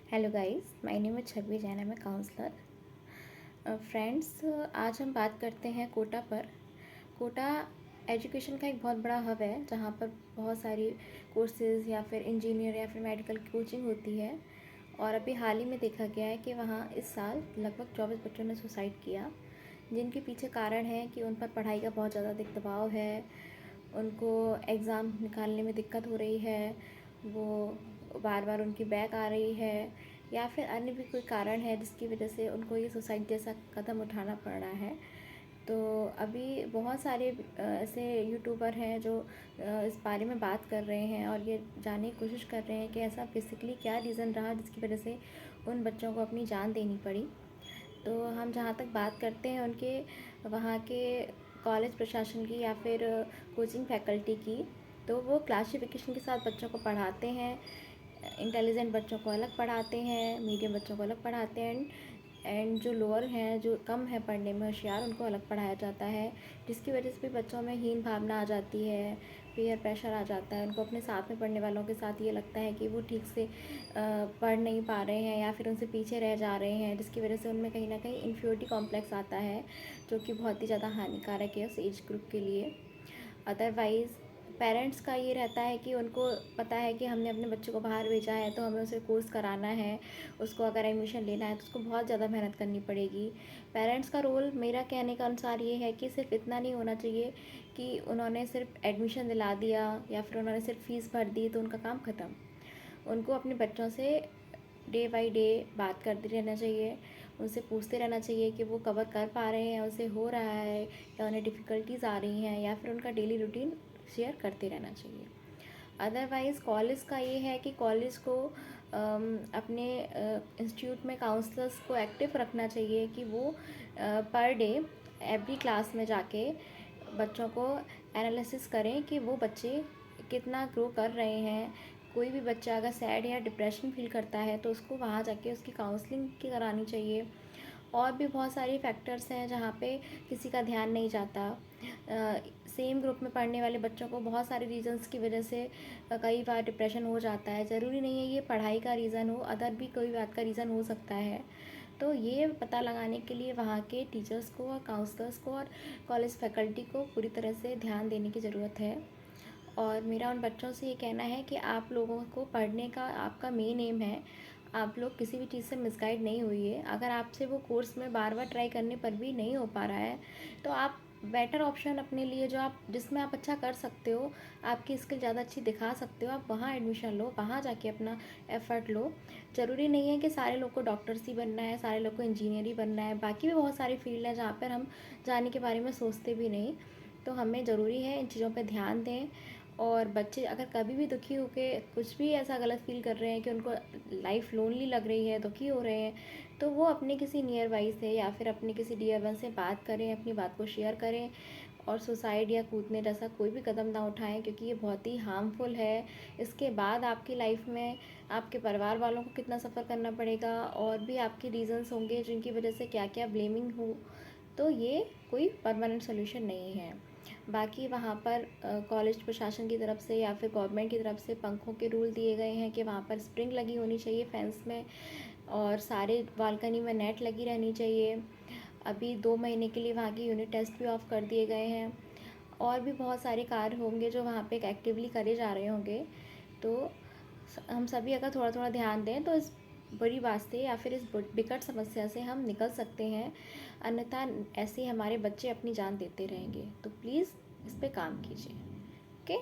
Hello guys, my name है छवि जैन, मैं counsellor. Friends, आज हम बात करते हैं कोटा पर। कोटा एजुकेशन का एक बहुत बड़ा हब है जहाँ पर बहुत सारी कोर्सेज़ या फिर इंजीनियर या फिर मेडिकल की कोचिंग होती है। और अभी हाल ही में देखा गया है कि वहाँ इस साल लगभग 24 बच्चों ने सुसाइड किया, जिनके पीछे कारण है कि उन पर पढ़ाई का बहुत ज़्यादा दबाव है, उनको एग्ज़ाम निकालने में दिक्कत हो रही है, वो बार बार उनकी बैक आ रही है, या फिर अन्य भी कोई कारण है जिसकी वजह से उनको ये सुसाइड जैसा कदम उठाना पड़ रहा है। तो अभी बहुत सारे ऐसे यूट्यूबर हैं जो इस बारे में बात कर रहे हैं और ये जानने की कोशिश कर रहे हैं कि ऐसा बेसिकली क्या रीज़न रहा जिसकी वजह से उन बच्चों को अपनी जान देनी पड़ी। तो हम जहाँ तक बात करते हैं उनके वहाँ के कॉलेज प्रशासन की या फिर कोचिंग फैकल्टी की, तो वो क्लासिफिकेशन के साथ बच्चों को पढ़ाते हैं। इंटेलिजेंट बच्चों को अलग पढ़ाते हैं, मीडियम बच्चों को अलग पढ़ाते हैं, एंड जो लोअर हैं, जो कम है पढ़ने में होशियार, उनको अलग पढ़ाया जाता है, जिसकी वजह से भी बच्चों में हीन भावना आ जाती है, पीयर प्रेशर आ जाता है। उनको अपने साथ में पढ़ने वालों के साथ ये लगता है कि वो ठीक से पढ़ नहीं पा रहे हैं या फिर उनसे पीछे रह जा रहे हैं, जिसकी वजह से उनमें कहीं ना कहीं इन्फ्योरिटी कॉम्प्लेक्स आता है, जो कि बहुत ही ज़्यादा हानिकारक है उस एज ग्रुप के लिए। अदरवाइज़ पेरेंट्स का ये रहता है कि उनको पता है कि हमने अपने बच्चे को बाहर भेजा है तो हमें उसे कोर्स कराना है, उसको अगर एडमिशन लेना है तो उसको बहुत ज़्यादा मेहनत करनी पड़ेगी। पेरेंट्स का रोल मेरा कहने का अनुसार ये है कि सिर्फ इतना नहीं होना चाहिए कि उन्होंने सिर्फ एडमिशन दिला दिया या फिर उन्होंने सिर्फ फ़ीस भर दी तो उनका काम ख़त्म। उनको अपने बच्चों से डे बाय डे बात करते रहना चाहिए, उनसे पूछते रहना चाहिए कि वो कवर कर पा रहे हैं, उसे हो रहा है, या उन्हें डिफ़िकल्टीज़ आ रही हैं, या फिर उनका डेली रूटीन शेयर करते रहना चाहिए। अदरवाइज़ कॉलेज का ये है कि कॉलेज को अपने इंस्टीट्यूट में काउंसलर्स को एक्टिव रखना चाहिए कि वो पर डे एवरी क्लास में जाके बच्चों को एनालिसिस करें कि वो बच्चे कितना ग्रो कर रहे हैं। कोई भी बच्चा अगर सैड या डिप्रेशन फील करता है तो उसको वहाँ जाके उसकी काउंसलिंग की करानी चाहिए। और भी बहुत सारे फैक्टर्स हैं जहाँ पे किसी का ध्यान नहीं जाता। सेम ग्रुप में पढ़ने वाले बच्चों को बहुत सारे रीज़न्स की वजह से कई बार डिप्रेशन हो जाता है। ज़रूरी नहीं है ये पढ़ाई का रीज़न हो, अदर भी कोई बात का रीज़न हो सकता है। तो ये पता लगाने के लिए वहाँ के टीचर्स को और काउंसलर्स को और कॉलेज फैकल्टी को पूरी तरह से ध्यान देने की ज़रूरत है। और मेरा उन बच्चों से ये कहना है कि आप लोगों को पढ़ने का आपका मेन एम है, आप लोग किसी भी चीज़ से मिसगाइड नहीं हुई है। अगर आपसे वो कोर्स में बार बार ट्राई करने पर भी नहीं हो पा रहा है तो आप बेटर ऑप्शन अपने लिए जो आप जिसमें आप अच्छा कर सकते हो, आपकी स्किल ज़्यादा अच्छी दिखा सकते हो, आप वहाँ एडमिशन लो, वहाँ जाके अपना एफ़र्ट लो। ज़रूरी नहीं है कि सारे लोग को डॉक्टर्स ही बनना है, सारे लोग को इंजीनियर ही बनना है, बाकी भी बहुत सारी फील्ड है जहाँ पर हम जाने के बारे में सोचते भी नहीं। तो हमें ज़रूरी है इन चीज़ों पर ध्यान दें। और बच्चे अगर कभी भी दुखी होके कुछ भी ऐसा गलत फील कर रहे हैं कि उनको लाइफ लोनली लग रही है, दुखी हो रहे हैं, तो वो अपने किसी नियर बाई से या फिर अपने किसी डियर वन से बात करें, अपनी बात को शेयर करें, और सुसाइड या कूदने जैसा कोई भी कदम ना उठाएं, क्योंकि ये बहुत ही हार्मफुल है। इसके बाद आपकी लाइफ में आपके परिवार वालों को कितना सफ़र करना पड़ेगा, और भी आपके रीज़न्स होंगे जिनकी वजह से क्या क्या ब्लेमिंग हो। तो ये कोई परमानेंट सोल्यूशन नहीं है। बाकी वहाँ पर कॉलेज प्रशासन की तरफ से या फिर गवर्नमेंट की तरफ से पंखों के रूल दिए गए हैं कि वहाँ पर स्प्रिंग लगी होनी चाहिए फेंस में, और सारे बालकनी में नेट लगी रहनी चाहिए। अभी 2 महीने के लिए वहाँ की यूनिट टेस्ट भी ऑफ कर दिए गए हैं। और भी बहुत सारे कार्य होंगे जो वहाँ पे एक्टिवली करे जा रहे होंगे। तो हम सभी अगर थोड़ा थोड़ा ध्यान दें तो इस बड़ी बात से या फिर इस विकट समस्या से हम निकल सकते हैं। अन्यथा ऐसे ही हमारे बच्चे अपनी जान देते रहेंगे। तो प्लीज़ इस पे काम कीजिए। ओके।